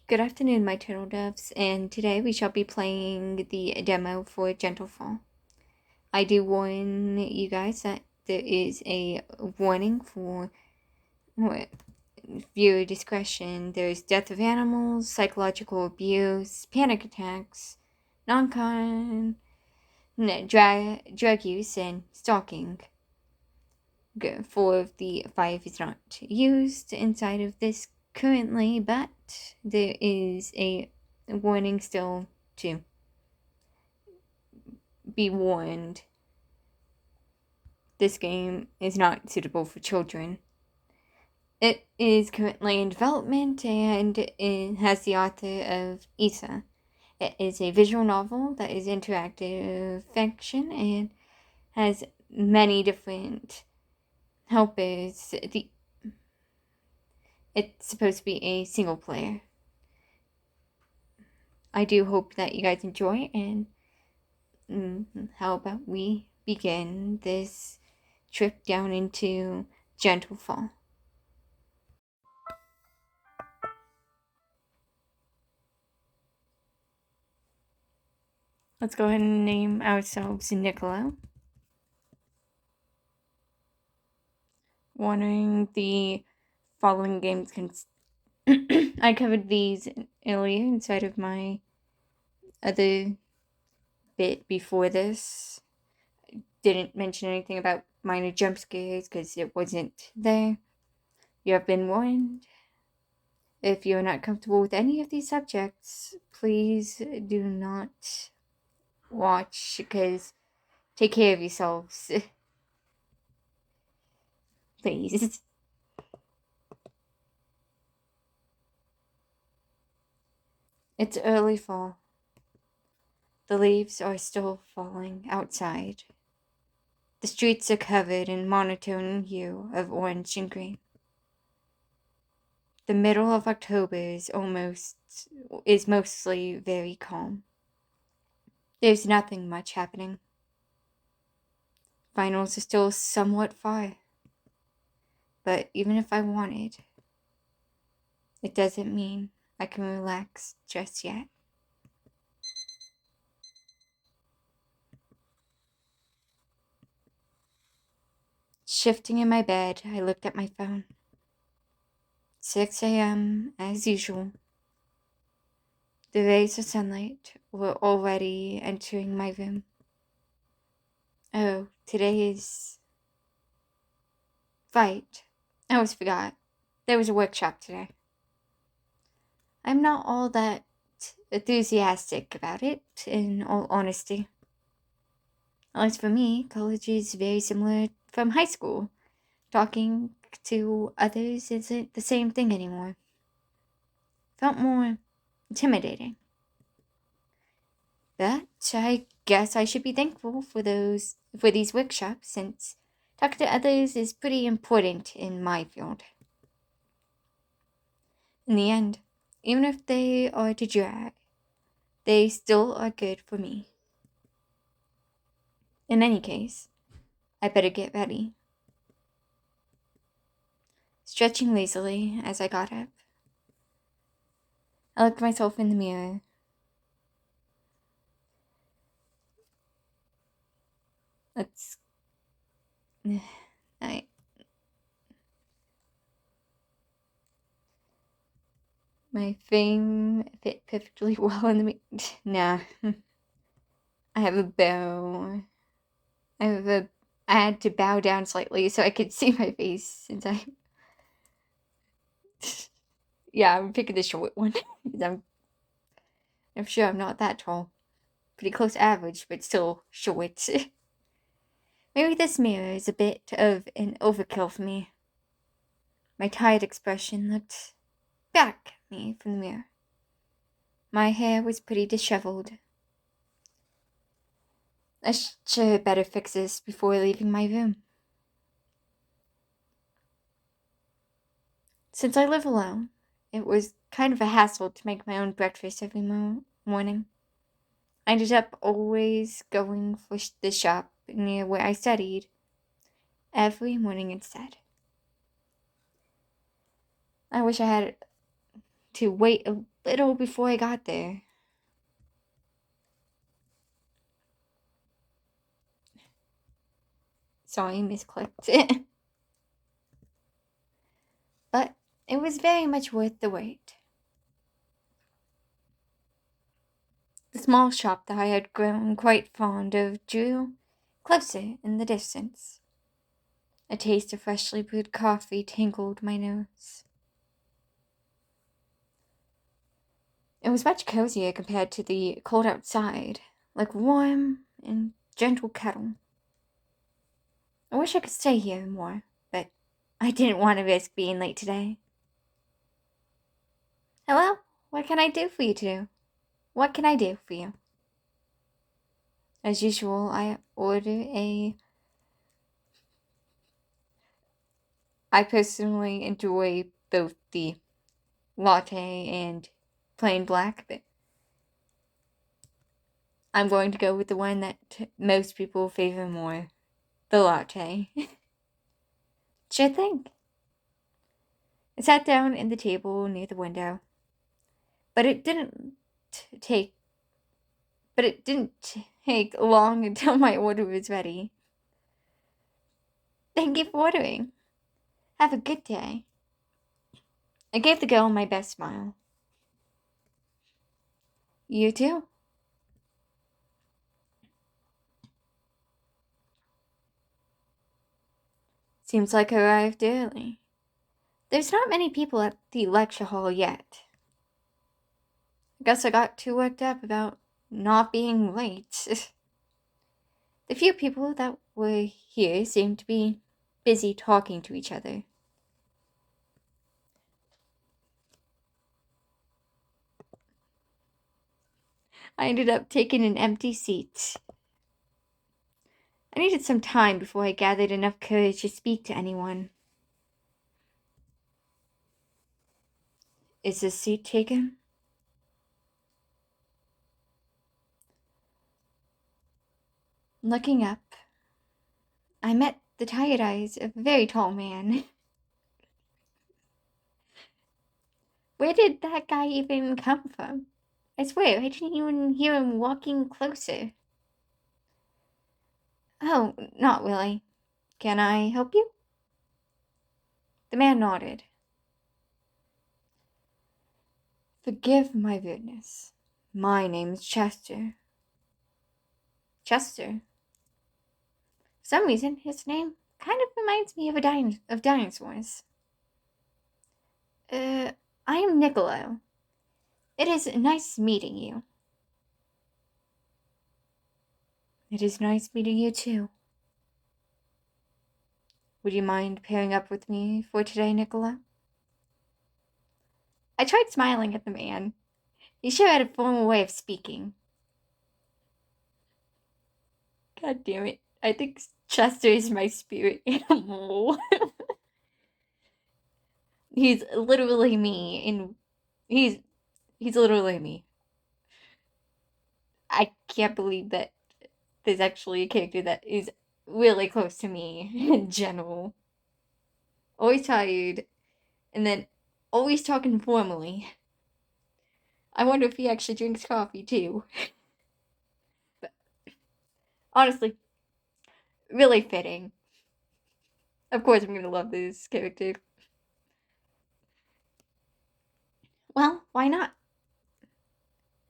Good afternoon, my turtle doves, and today we shall be playing the demo for Gentlefall. I do warn you guys that there is a warning for viewer discretion. There's death of animals, psychological abuse, panic attacks, non-con, drug use, and stalking. 4 of the 5 is not used inside of this currently, but there is a warning still to be warned. This game is not suitable for children. It is currently in development and it has the author of Isa. It is a visual novel that is interactive fiction and has many different helpers. It's supposed to be a single player. I do hope that you guys enjoy, and how about we begin this trip down into Gentlefall. Let's go ahead and name ourselves Niccolo. Wondering the following games I covered these earlier inside of my other bit before this. Didn't mention anything about minor jump scares because it wasn't there. You have been warned. If you're not comfortable with any of these subjects, please do not watch, because take care of yourselves. Please. It's early fall. The leaves are still falling outside. The streets are covered in monotone hue of orange and green. The middle of October is mostly very calm. There's nothing much happening. Finals are still somewhat far. But even if I wanted, it doesn't mean I can relax just yet. Shifting in my bed, I looked at my phone. 6 a.m. as usual. The rays of sunlight were already entering my room. Oh, today is... Right. I always forgot. There was a workshop today. I'm not all that enthusiastic about it, in all honesty. As for me, college is very similar from high school. Talking to others isn't the same thing anymore. Felt more intimidating. But I guess I should be thankful for these workshops, since talking to others is pretty important in my field. In the end, even if they are to drag, they still are good for me. In any case, I better get ready. Stretching lazily as I got up, I looked myself in the mirror. Let's... I... My frame fit perfectly well in the mirror. Nah. I have a bow. I had to bow down slightly so I could see my face, since yeah, I'm picking the short one. Because I'm sure I'm not that tall. Pretty close to average, but still short. Maybe this mirror is a bit of an overkill for me. My tired expression looked back at me from the mirror. My hair was pretty disheveled. I sure better fix this before leaving my room. Since I live alone, it was kind of a hassle to make my own breakfast every morning. I ended up always going for the shop near where I studied every morning instead. I wish I had to wait a little before I got there. Sorry, misclicked it. But it was very much worth the wait. The small shop that I had grown quite fond of drew closer in the distance. A taste of freshly brewed coffee tingled my nose. It was much cozier compared to the cold outside, like warm and gentle kettle. I wish I could stay here more, but I didn't want to risk being late today. Hello? What can I do for you two? What can I do for you? As usual, I personally enjoy both the latte and plain black, but I'm going to go with the one that most people favor more, the latte. Sure thing. I sat down at the table near the window, but it didn't take long until my order was ready. Thank you for ordering. Have a good day. I gave the girl my best smile. You too. Seems like I arrived early. There's not many people at the lecture hall yet. I guess I got too worked up about not being late. The few people that were here seemed to be busy talking to each other. I ended up taking an empty seat. I needed some time before I gathered enough courage to speak to anyone. Is this seat taken? Looking up, I met the tired eyes of a very tall man. Where did that guy even come from? I swear, I didn't even hear him walking closer. Oh, not really. Can I help you? The man nodded. Forgive my rudeness. My name's Chester. Chester? For some reason, his name kind of reminds me of dinosaurs. I am Niccolo. It is nice meeting you. It is nice meeting you too. Would you mind pairing up with me for today, Nicola? I tried smiling at the man. He sure had a formal way of speaking. God damn it. I think Chester is my spirit animal. He's literally me, and he's literally me. I can't believe that there's actually a character that is really close to me in general. Always tired, and then always talking formally. I wonder if he actually drinks coffee too. But honestly, really fitting. Of course, I'm gonna love this character. Well, why not?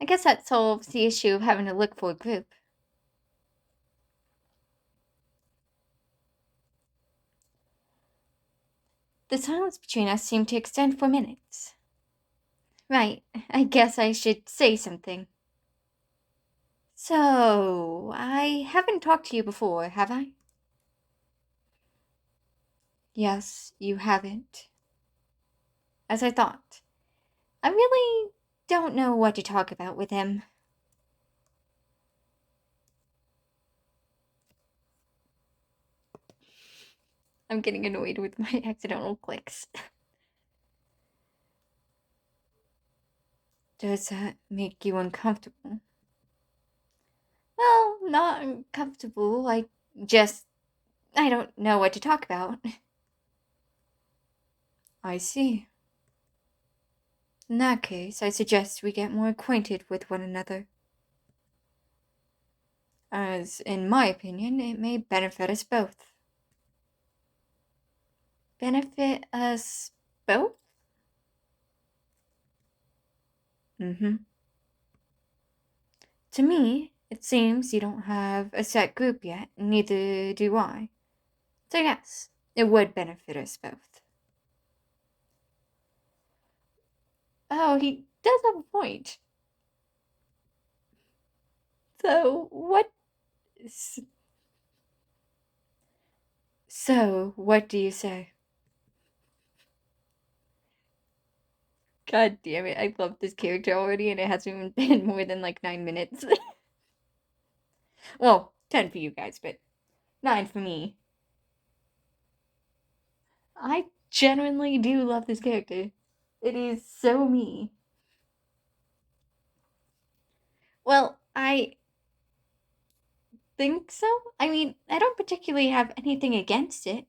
I guess that solves the issue of having to look for a group. The silence between us seemed to extend for minutes. Right, I guess I should say something. So, I haven't talked to you before, have I? Yes, you haven't. As I thought. I really don't know what to talk about with him. I'm getting annoyed with my accidental clicks. Does that make you uncomfortable? Well, not uncomfortable. I don't know what to talk about. I see. In that case, I suggest we get more acquainted with one another, as, in my opinion, it may benefit us both. Benefit us both? Mm-hmm. To me, it seems you don't have a set group yet, neither do I. So yes, it would benefit us both. Oh, he does have a point. So, what... So, what do you say? God damn it, I love this character already, and it hasn't even been more than like 9 minutes. Well, 10 for you guys, but 9 for me. I genuinely do love this character. It is so me. Well, I think so. I mean, I don't particularly have anything against it.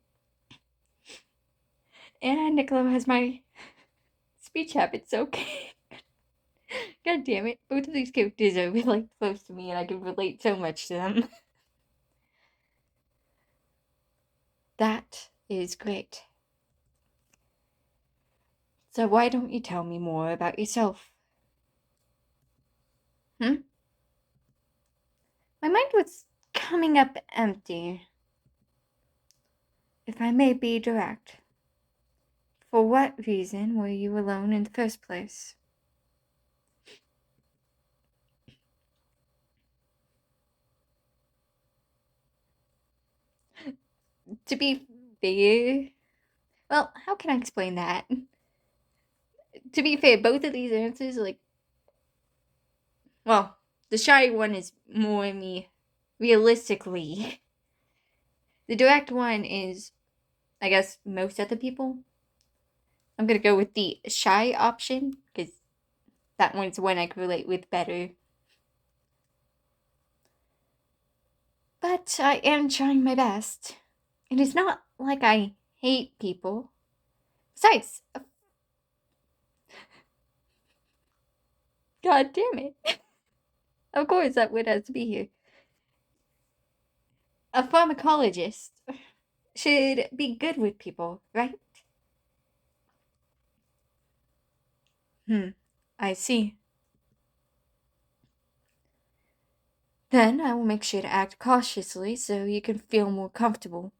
And Niccolo has my speech habits, okay? God damn it. Both of these characters are really close to me, and I can relate so much to them. That is great. So why don't you tell me more about yourself? Hmm? My mind was coming up empty. If I may be direct, for what reason were you alone in the first place? To be fair, well, how can I explain that? To be fair, both of these answers, like, well, the shy one is more me realistically. The direct one is, I guess, most other people. I'm gonna go with the shy option because that one's one I can relate with better. But I am trying my best. It is not like I hate people. Besides, god damn it. Of course, that would have to be here. A pharmacologist should be good with people, right? I see. Then I will make sure to act cautiously so you can feel more comfortable.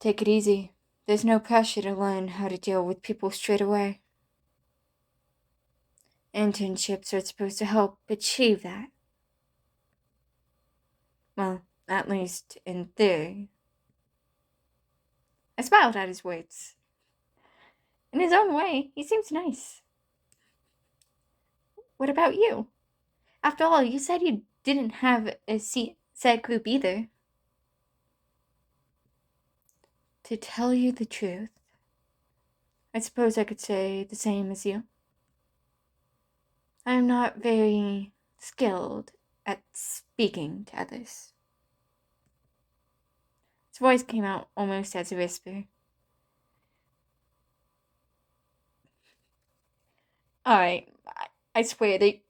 Take it easy. There's no pressure to learn how to deal with people straight away. Internships are supposed to help achieve that. Well, at least in theory. I smiled at his words. In his own way, he seems nice. What about you? After all, you said you didn't have a set group either. To tell you the truth, I suppose I could say the same as you. I am not very skilled at speaking to others. His voice came out almost as a whisper. Alright, I swear the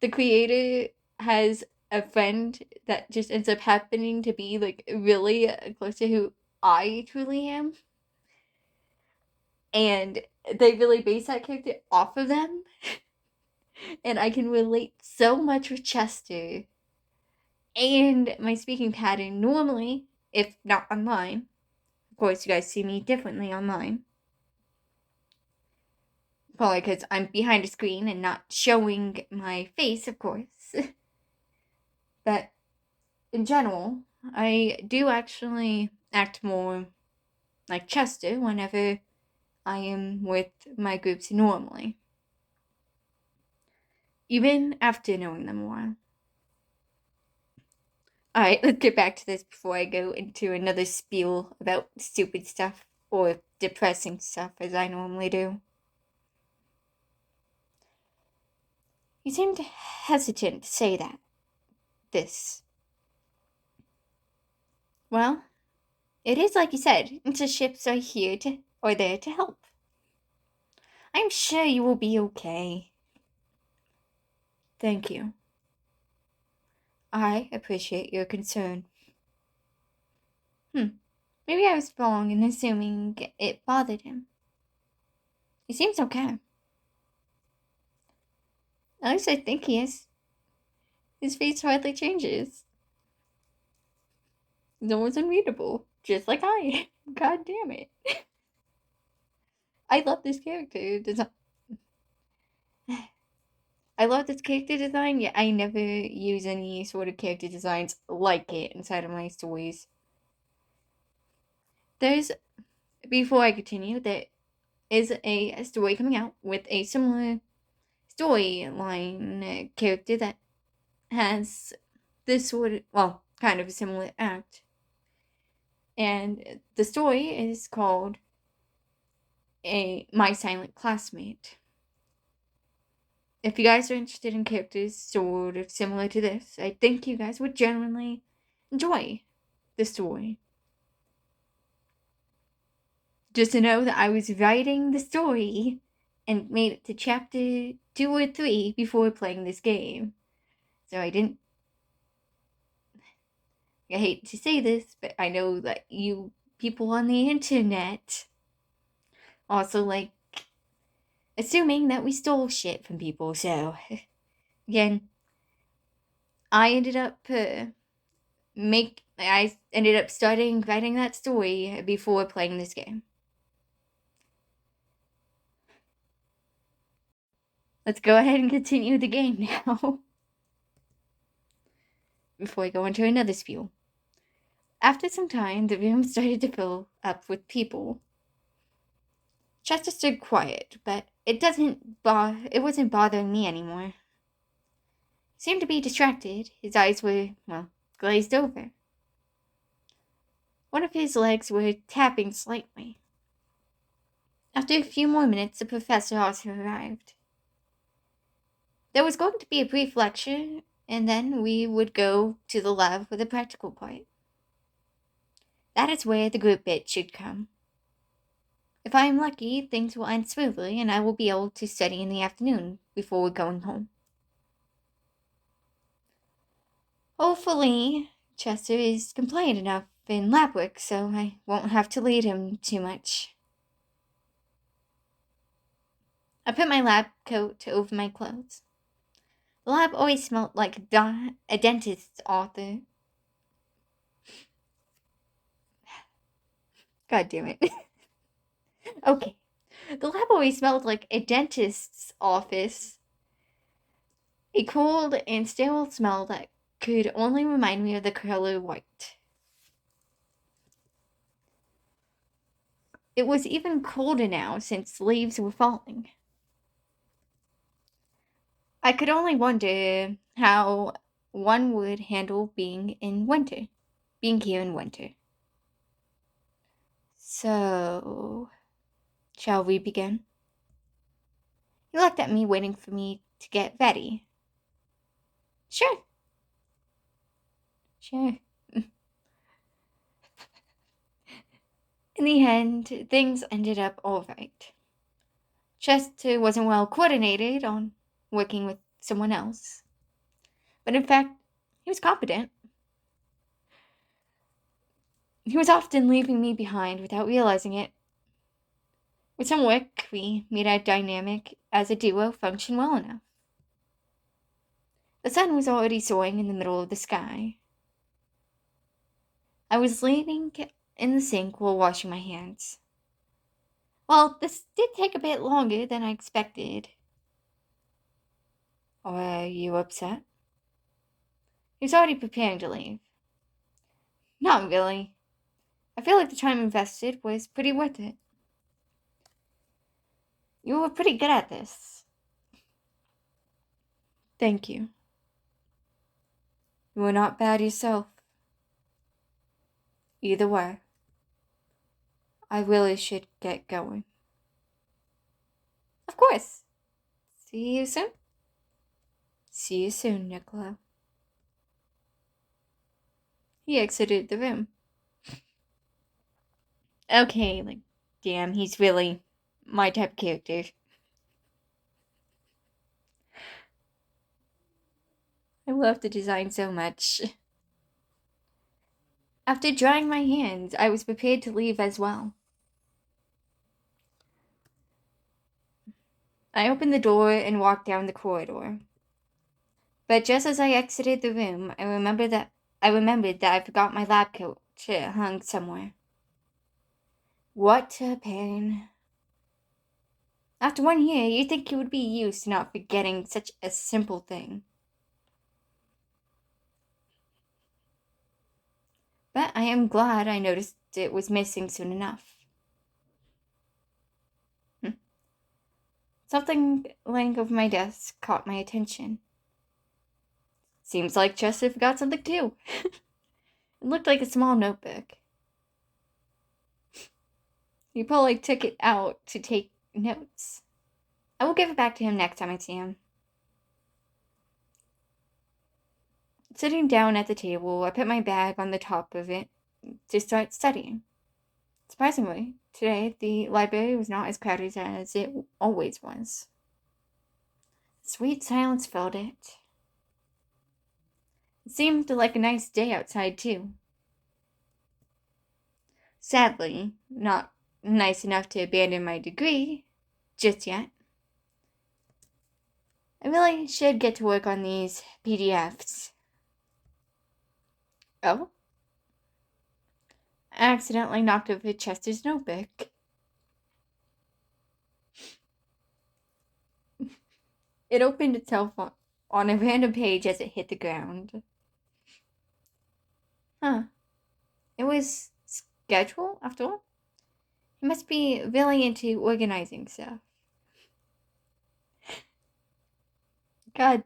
creator has a friend that just ends up happening to be like really close to who I truly am. And they really base that character off of them. And I can relate so much with Chester and my speaking pattern normally, if not online. Of course, you guys see me differently online. Probably because I'm behind a screen and not showing my face, of course. But in general, I do actually act more like Chester whenever I am with my groups normally. Even after knowing them a while. Alright, let's get back to this before I go into another spiel about stupid stuff or depressing stuff as I normally do. You seemed hesitant to say that. This. Well, it is like you said, internships are here to are there to help. I'm sure you will be okay. Thank you. I appreciate your concern. Maybe I was wrong in assuming it bothered him. He seems okay. At least I think he is. His face hardly changes. It's almost unreadable, just like I. God damn it. I love this character design. I love this character design, yet I never use any sort of character designs like it inside of my stories. Before I continue, there is a story coming out with a similar storyline character that has this sort of, well, kind of a similar act. And the story is called My Silent Classmate. If you guys are interested in characters sort of similar to this, I think you guys would genuinely enjoy the story. Just to know that I was writing the story and made it to chapter 2 or 3 before playing this game. So I hate to say this, but I know that you people on the internet also like assuming that we stole shit from people. So, again, I ended up starting writing that story before playing this game. Let's go ahead and continue the game now. Before I go into another spiel. After some time, the room started to fill up with people. Chester stood quiet, but it wasn't bothering me anymore. He seemed to be distracted. His eyes were, well, glazed over. One of his legs were tapping slightly. After a few more minutes, the professor also arrived. There was going to be a brief lecture, and then we would go to the lab for the practical part. That is where the group bit should come. If I am lucky, things will end smoothly, and I will be able to study in the afternoon before going home. Hopefully, Chester is compliant enough in lab work, so I won't have to lead him too much. I put my lab coat over my clothes. The lab always smelled like a dentist's office. God damn it. Okay. The lab always smelled like a dentist's office. A cold and sterile smell that could only remind me of the color white. It was even colder now since leaves were falling. I could only wonder how one would handle being here in winter. So, shall we begin? He looked at me, waiting for me to get ready. Sure. In the end, things ended up all right. Chester wasn't well coordinated on working with someone else, but in fact, he was competent. He was often leaving me behind without realizing it. With some work, we made our dynamic as a duo function well enough. The sun was already soaring in the middle of the sky. I was leaning in the sink while washing my hands. Well, this did take a bit longer than I expected. Are you upset? He was already preparing to leave. Not really. I feel like the time invested was pretty worth it. You were pretty good at this. Thank you. You were not bad yourself. Either way, I really should get going. Of course. See you soon. See you soon, Nicola. He exited the room. Okay, Damn, he's really my type of character. I love the design so much. After drying my hands, I was prepared to leave as well. I opened the door and walked down the corridor. But just as I exited the room, I remembered that I forgot my lab coat hung somewhere. What a pain. After 1 year, you'd think you would be used to not forgetting such a simple thing. But I am glad I noticed it was missing soon enough. Something laying over my desk caught my attention. Seems like Chester forgot something too. It looked like a small notebook. He probably took it out to take notes. I will give it back to him next time I see him. Sitting down at the table, I put my bag on the top of it to start studying. Surprisingly, today the library was not as crowded as it always was. Sweet silence filled it. It seemed like a nice day outside, too. Sadly, not nice enough to abandon my degree just yet. I really should get to work on these PDFs. Oh? I accidentally knocked over Chester's notebook. It opened itself on a random page as it hit the ground. Huh. It was schedule, after all? He must be really into organizing stuff. God.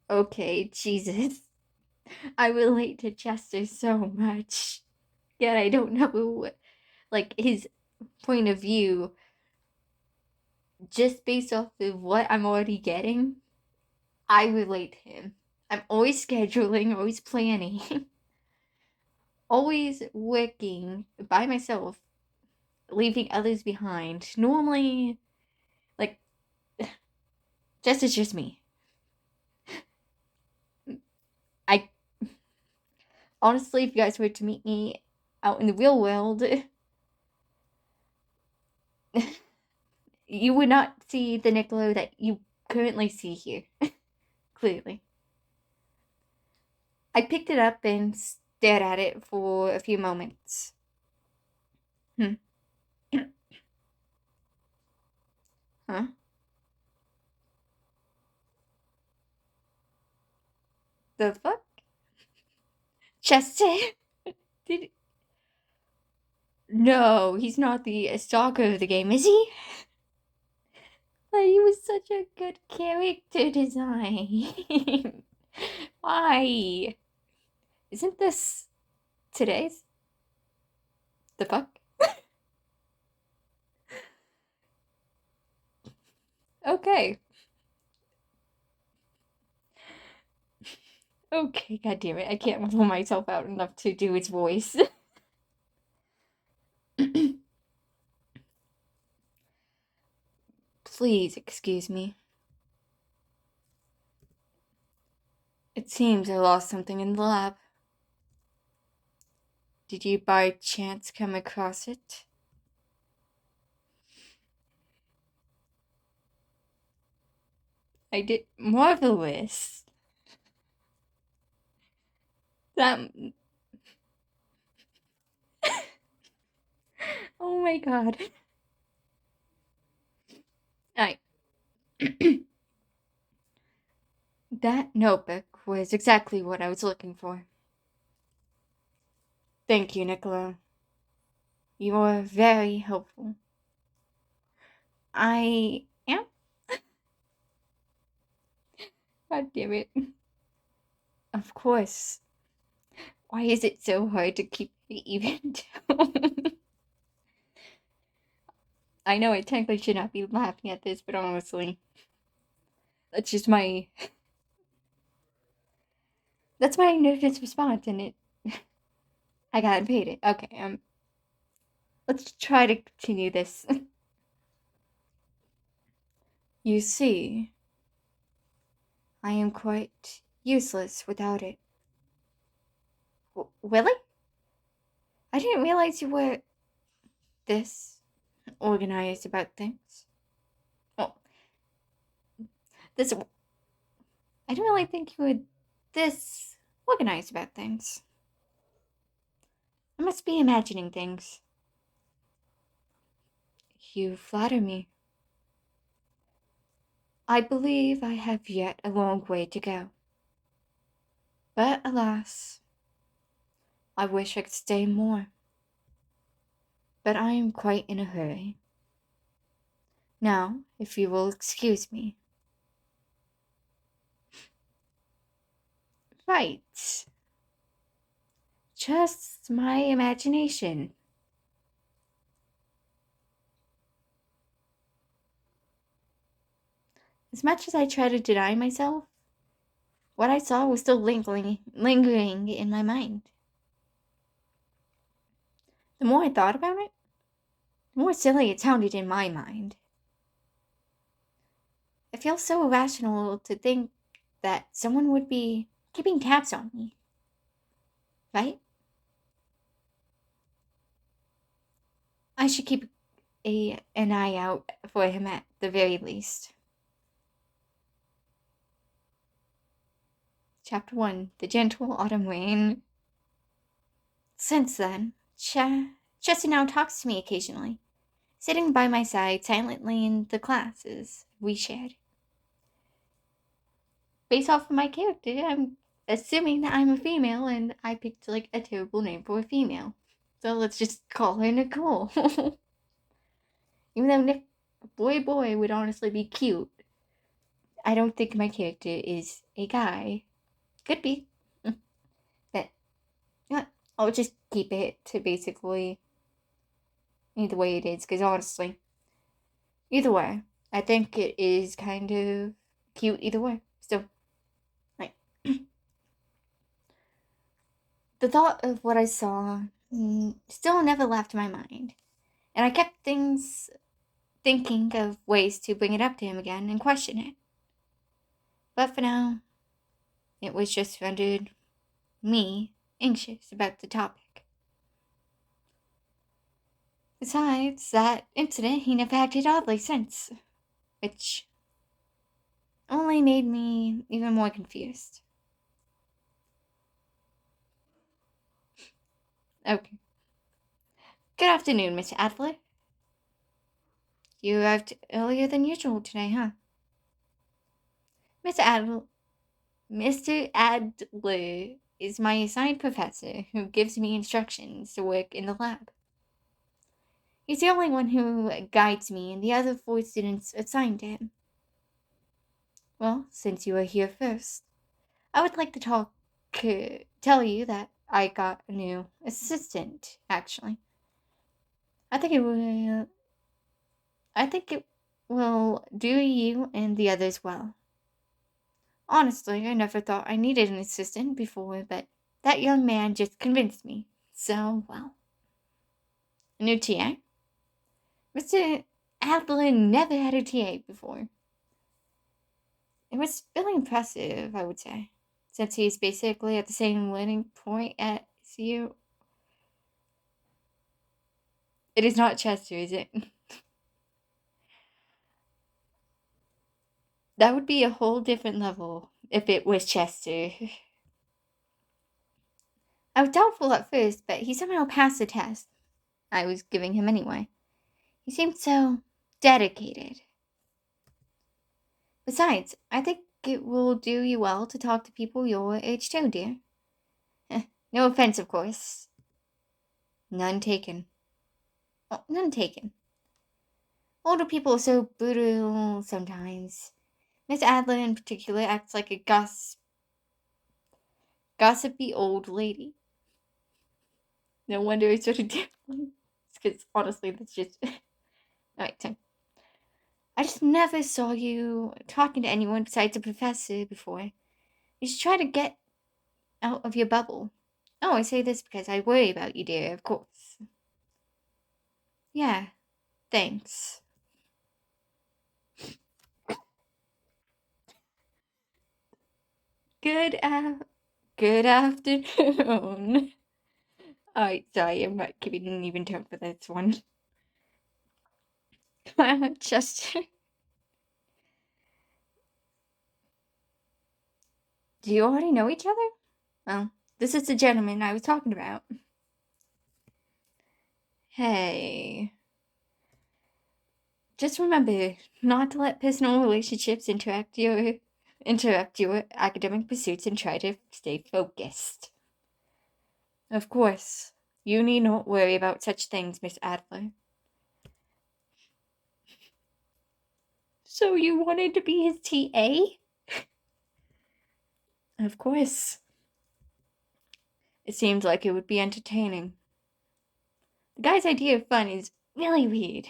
Okay, Jesus. I relate to Chester so much. Yet I don't know, like, his point of view just based off of what I'm already getting. I relate to him. I'm always scheduling, always planning, always working by myself, leaving others behind. Normally, like, Chester's just me. I honestly, if you guys were to meet me out in the real world, you would not see the Niccolo that you currently see here. Clearly. I picked it up and stared at it for a few moments. Huh? The fuck? Chester? Did. No, he's not the stalker of the game, is he? Like, he was such a good character design. Why? Isn't this today's? The fuck? Okay. Okay, god damn it. I can't level myself out enough to do its voice. Please excuse me. It seems I lost something in the lab. Did you by chance come across it? I did. Marvelous. That. Oh my god. I. That notebook was exactly what I was looking for. Thank you, Niccolo. You are very helpful. I am? God damn it. Of course. Why is it so hard to keep it even down? I know I technically should not be laughing at this, but honestly, that's just my. That's my nervous response, and I got invaded. Okay, let's try to continue this. You see, I am quite useless without it. Really? I didn't realize you were this organized about things. Oh, this. I didn't really think you were this organized about things. I must be imagining things. You flatter me. I believe I have yet a long way to go. But alas, I wish I could stay more. But I am quite in a hurry. Now, if you will excuse me. Right. Just my imagination. As much as I try to deny myself, what I saw was still lingering in my mind. The more I thought about it, the more silly it sounded in my mind. It feels so irrational to think that someone would be keeping tabs on me, right? I should keep an eye out for him at the very least. Chapter 1: The Gentle Autumn Rain. Since then, Chester now talks to me occasionally, sitting by my side silently in the classes we shared. Based off of my character, I'm assuming that I'm a female, and I picked like a terrible name for a female. So let's just call her Nicole. Even though Nick Boy would honestly be cute, I don't think my character is a guy. Could be. But yeah, I'll just keep it to basically the way it is, because honestly, either way, I think it is kind of cute either way. So, like, the thought of what I saw still never left my mind, and I kept thinking of ways to bring it up to him again and question it. But for now, it was just rendered me anxious about the topic. Besides that incident, he never acted oddly since, which only made me even more confused. Okay. Good afternoon, Mr. Adler. You arrived earlier than usual today, huh? Mr. Adler, Mr. Adler is my assigned professor who gives me instructions to work in the lab. He's the only one who guides me and the other 4 students assigned to him. Well, since you are here first, I would like to tell you that I got a new assistant, actually. I think it will I think it will do you and the others well. Honestly, I never thought I needed an assistant before, but that young man just convinced me. So, well. A new TA? Mr. Adler never had a TA before. It was really impressive, I would say, since he's basically at the same learning point as you. It is not Chester, is it? That would be a whole different level if it was Chester. I was doubtful at first, but he somehow passed the test I was giving him anyway. He seemed so dedicated. Besides, I think it will do you well to talk to people your age too, dear. No offense, of course. None taken. Oh, none taken. Older people are so brutal sometimes. Miss Adler in particular acts like a gossipy old lady. No wonder I started doing because honestly, that's just. Alright, so. I just never saw you talking to anyone besides a professor before. You should try to get out of your bubble. Oh, I say this because I worry about you, dear, of course. Yeah, thanks. Good good afternoon. Alright, sorry, I'm not keeping an even tone for this one. Chester, do you already know each other? Well, this is the gentleman I was talking about. Hey. Just remember not to let personal relationships interrupt your academic pursuits and try to stay focused. Of course, you need not worry about such things, Miss Adler. So you wanted to be his TA? Of course. It seems like it would be entertaining. The guy's idea of fun is really weird.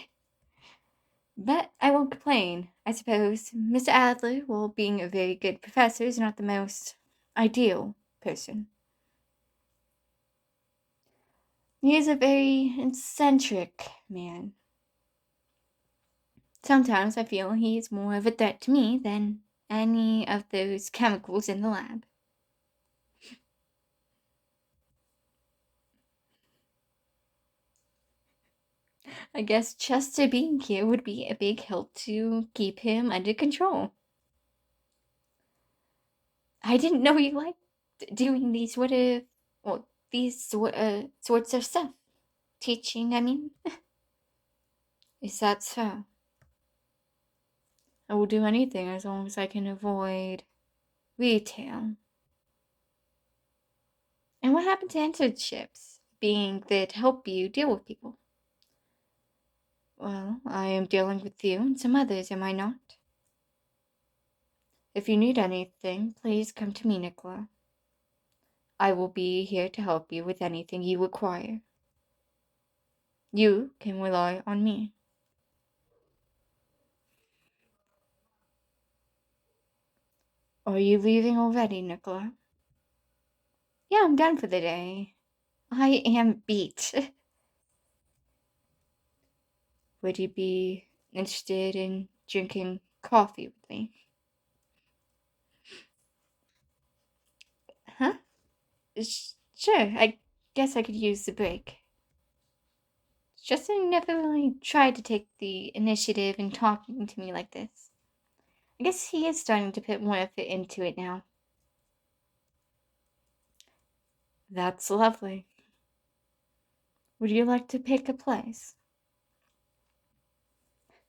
But I won't complain. I suppose Mr. Adler, while being a very good professor, is not the most ideal person. He is a very eccentric man. Sometimes I feel he is more of a threat to me than any of those chemicals in the lab. I guess Chester being here would be a big help to keep him under control. I didn't know you liked doing sorts of stuff. Teaching, I mean. Is that so? I will do anything as long as I can avoid retail. And what happened to internships? Being there to help you deal with people. Well, I am dealing with you and some others, am I not? If you need anything, please come to me, Nicola. I will be here to help you with anything you require. You can rely on me. Are you leaving already, Nicola? Yeah, I'm done for the day. I am beat. Would you be interested in drinking coffee with me? Huh? Sure, I guess I could use the break. Justin never really tried to take the initiative in talking to me like this. I guess he is starting to put more effort into it now. That's lovely. Would you like to pick a place?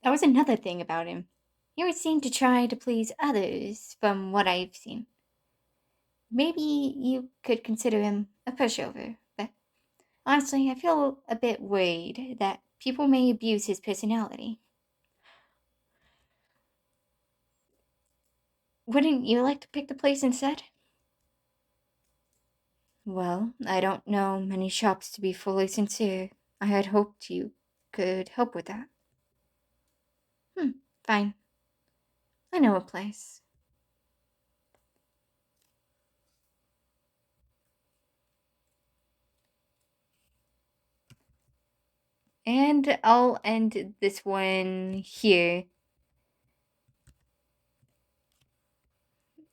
That was another thing about him. He always seemed to try to please others, from what I've seen. Maybe you could consider him a pushover, but honestly, I feel a bit worried that people may abuse his personality. Wouldn't you like to pick the place instead? Well, I don't know many shops to be fully sincere. I had hoped you could help with that. Fine. I know a place. And I'll end this one here.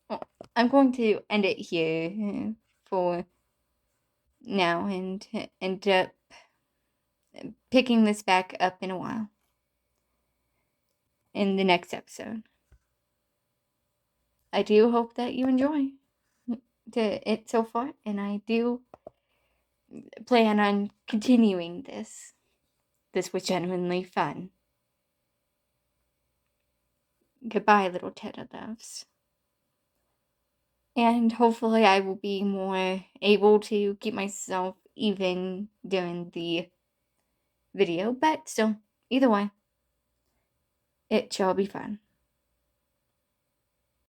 Oh, I'm going to end it here for now and end up picking this back up in a while in the next episode. I do hope that you enjoy it so far, and I do plan on continuing this. This was genuinely fun. Goodbye, little Tedda loves. And hopefully I will be more able to keep myself even during the video, but still, either way, it shall be fun.